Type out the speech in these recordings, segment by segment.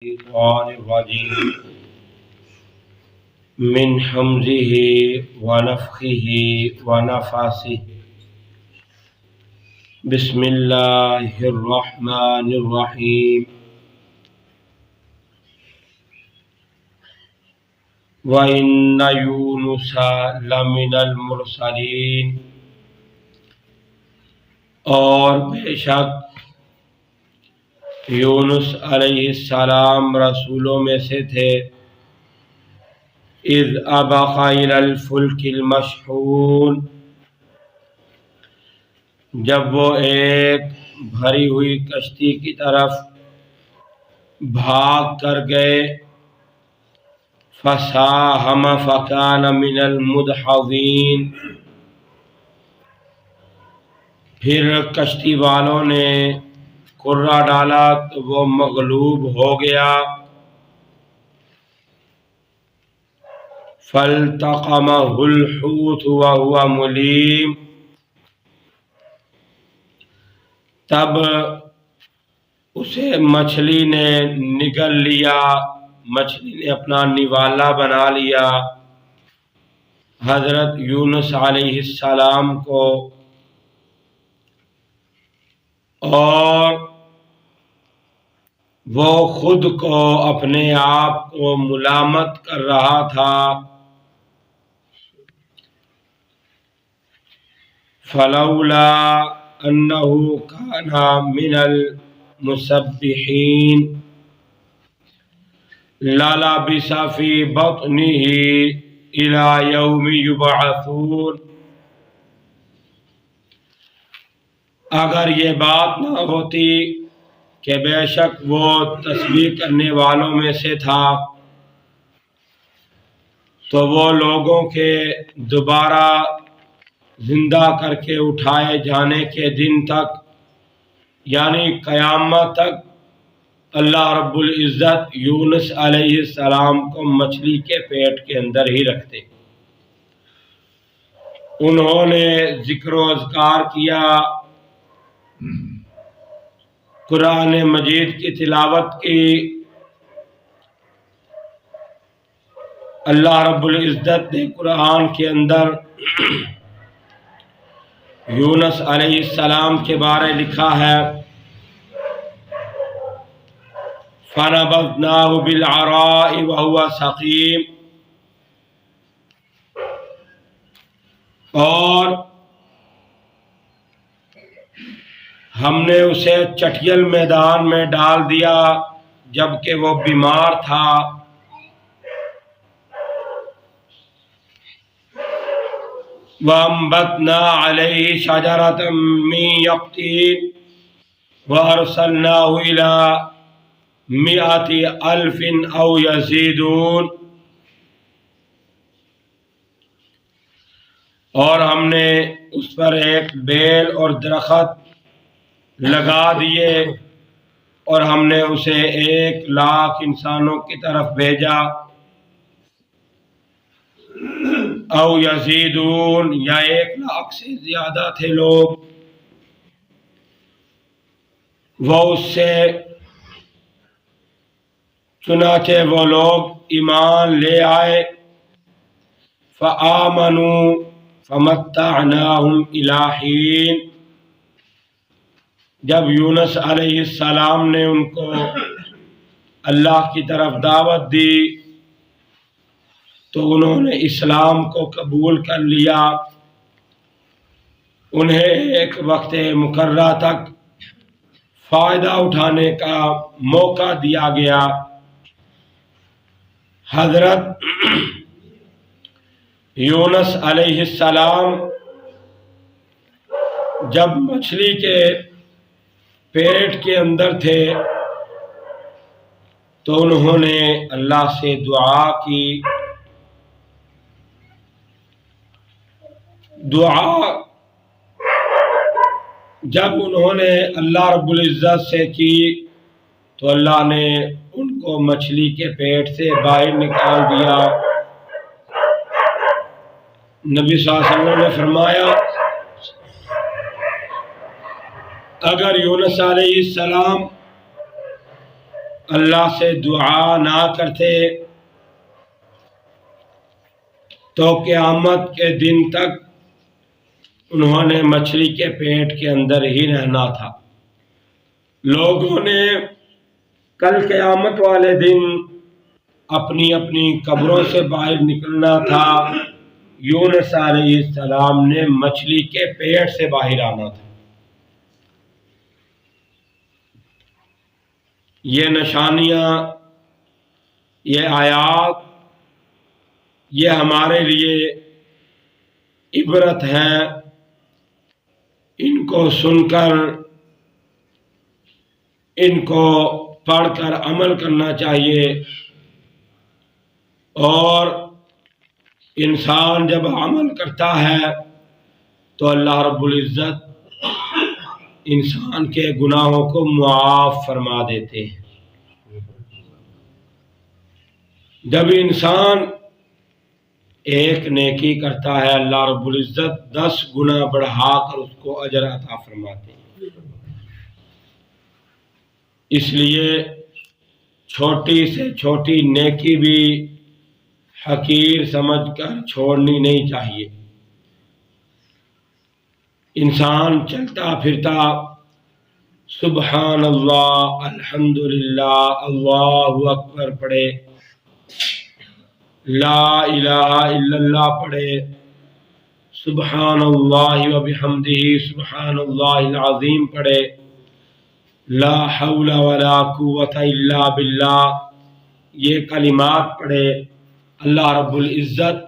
الشيطان الرجيم من حمزه ونفخه ونفاسه بسم الله الرحمن الرحيم وإن يونس لمن المرسلين، اور بے شک یونس علیہ السلام رسولوں میں سے تھے۔ اذ ابق الی الفلک المشحون، جب وہ ایک بھری ہوئی کشتی کی طرف بھاگ کر گئے۔ فساہم فکان من المدحضین، پھر کشتی والوں نے کرہ ڈالا تو وہ مغلوب ہو گیا۔ فالتقمہ الحوت وہو ملیم، تب اسے مچھلی نے نگل لیا، مچھلی نے اپنا نوالا بنا لیا حضرت یونس علیہ السلام کو، اور وہ خود کو اپنے آپ کو ملامت کر رہا تھا۔ فلولا انہ کان من المسبحین للبث فی بطنہ الی یوم یبعثون، اگر یہ بات نہ ہوتی کہ بے شک وہ تسبیح کرنے والوں میں سے تھا تو وہ لوگوں کے دوبارہ زندہ کر کے اٹھائے جانے کے دن تک، یعنی قیامت تک، اللہ رب العزت یونس علیہ السلام کو مچھلی کے پیٹ کے اندر ہی رکھتے۔ انہوں نے ذکر و اذکار کیا، قرآن مجید کی تلاوت کی، اللہ رب العزت نے قرآن کے اندر یونس علیہ السلام کے بارے لکھا ہے فَنَبَذْنَاهُ بِالْعَرَاءِ وَهُوَ سَقِيمٌ، اور ہم نے اسے چٹیل میدان میں ڈال دیا جبکہ وہ بیمار تھا۔ وَأَنبَتْنَا عَلَيْهِ شَجَرَةً مِّن يَقْطِينٍ وَأَرْسَلْنَاهُ إِلَىٰ 100,000 أَوْ يَزِيدُونَ، اور ہم نے اس پر ایک بیل اور درخت لگا دیے، اور ہم نے اسے 1,00,000 انسانوں کی طرف بھیجا۔ او یزیدون، یا 1,00,000 سے زیادہ تھے لوگ، وہ اس سے، چنانچہ وہ لوگ ایمان لے آئے۔ فآمنوا فمتعناہم الی حین، جب یونس علیہ السلام نے ان کو اللہ کی طرف دعوت دی تو انہوں نے اسلام کو قبول کر لیا۔ انہیں ایک وقت مقررہ تک فائدہ اٹھانے کا موقع دیا گیا۔ حضرت یونس علیہ السلام جب مچھلی کے پیٹ کے اندر تھے تو انہوں نے اللہ سے دعا کی۔ دعا جب انہوں نے اللہ رب العزت سے کی تو اللہ نے ان کو مچھلی کے پیٹ سے باہر نکال دیا۔ نبی صلی اللہ علیہ وسلم نے فرمایا اگر یونس علیہ السلام اللہ سے دعا نہ کرتے تو قیامت کے دن تک انہوں نے مچھلی کے پیٹ کے اندر ہی رہنا تھا۔ لوگوں نے کل قیامت والے دن اپنی اپنی قبروں سے باہر نکلنا تھا، یونس علیہ السلام نے مچھلی کے پیٹ سے باہر آنا تھا۔ یہ نشانیاں، یہ آیات، یہ ہمارے لیے عبرت ہیں۔ ان کو سن کر، ان کو پڑھ کر عمل کرنا چاہیے، اور انسان جب عمل کرتا ہے تو اللہ رب العزت انسان کے گناہوں کو معاف فرما دیتے ہیں۔ جب انسان ایک نیکی کرتا ہے، اللہ رب العزت 10 گنا بڑھا کر اس کو اجر عطا فرماتے ہیں۔ اس لیے چھوٹی سے چھوٹی نیکی بھی حقیر سمجھ کر چھوڑنی نہیں چاہیے۔ انسان چلتا پھرتا سبحان اللہ، الحمدللہ، اللہ اکبر پڑھے، لا الہ الا اللہ پڑھے، سبحان اللہ و بحمدہ سبحان اللہ العظیم پڑھے، لا حول ولا قوت الا باللہ، یہ کلمات پڑھے۔ اللہ رب العزت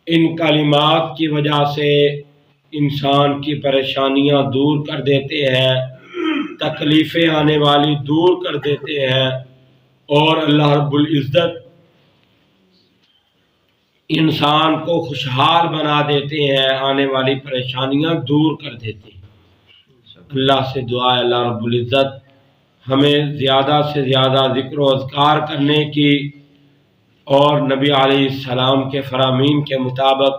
ان کلمات کی وجہ سے انسان کی پریشانیاں دور کر دیتے ہیں، تکلیفیں آنے والی دور کر دیتے ہیں، اور اللہ رب العزت انسان کو خوشحال بنا دیتے ہیں، آنے والی پریشانیاں دور کر دیتے ہیں۔ اللہ سے دعا ہے اللہ رب العزت ہمیں زیادہ سے زیادہ ذکر و اذکار کرنے کی اور نبی علیہ السلام کے فرامین کے مطابق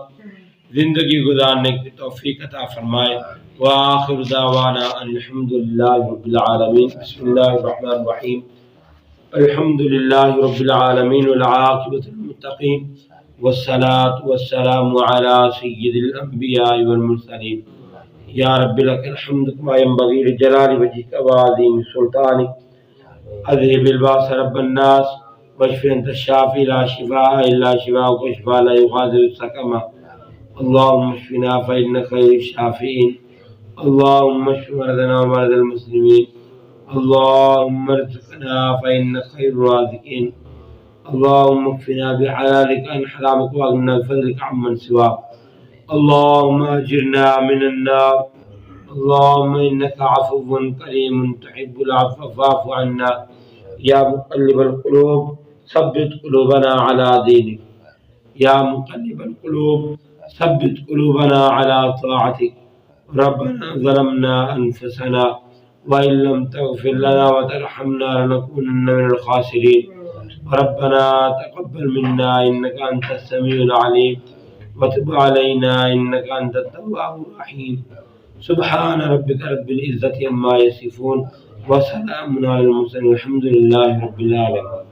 زندگی گزارنے کی توفیق عطا فرمائے۔ وآخر دعوانا الحمد للہ رب العالمین۔ بسم اللہ الرحمن الرحیم، الحمد للہ رب العالمین والعاقبۃ للمتقین والصلاة والسلام علی سید الانبیاء والمرسلین۔ یا رب لک الحمد کما ینبغی لجلال وجہک وعظیم سلطانک، اذہب الباس رب الناس واشف انت الشافی لا شفاء الا شفاءک شفاء لا یغادر سقما۔ اللهم اشفنا فإنك خير الشافعين، اللهم اشف مرضنا ومرضى المسلمين، اللهم ارزقنا فإنك خير الرازقين، اللهم اكفنا بحلالك عن حرامك واغننا بفضلك عمن سواك، اللهم اجرنا من النار، اللهم انك عفو كريم تحب العفو فاعف عنا، يا مقلب القلوب ثبت قلوبنا على دينك، يا مقلب القلوب ثبت قلوبنا على طاعتك، ربنا ظلمنا أنفسنا وإن لم تغفر لنا وترحمنا لنكونن من الخاسرين، ربنا تقبل منا إنك أنت السميع العليم وتب علينا إنك أنت التواب الرحيم، سبحان ربك رب العزة عما يصفون وسلام على المرسلين والحمد لله رب العالمين۔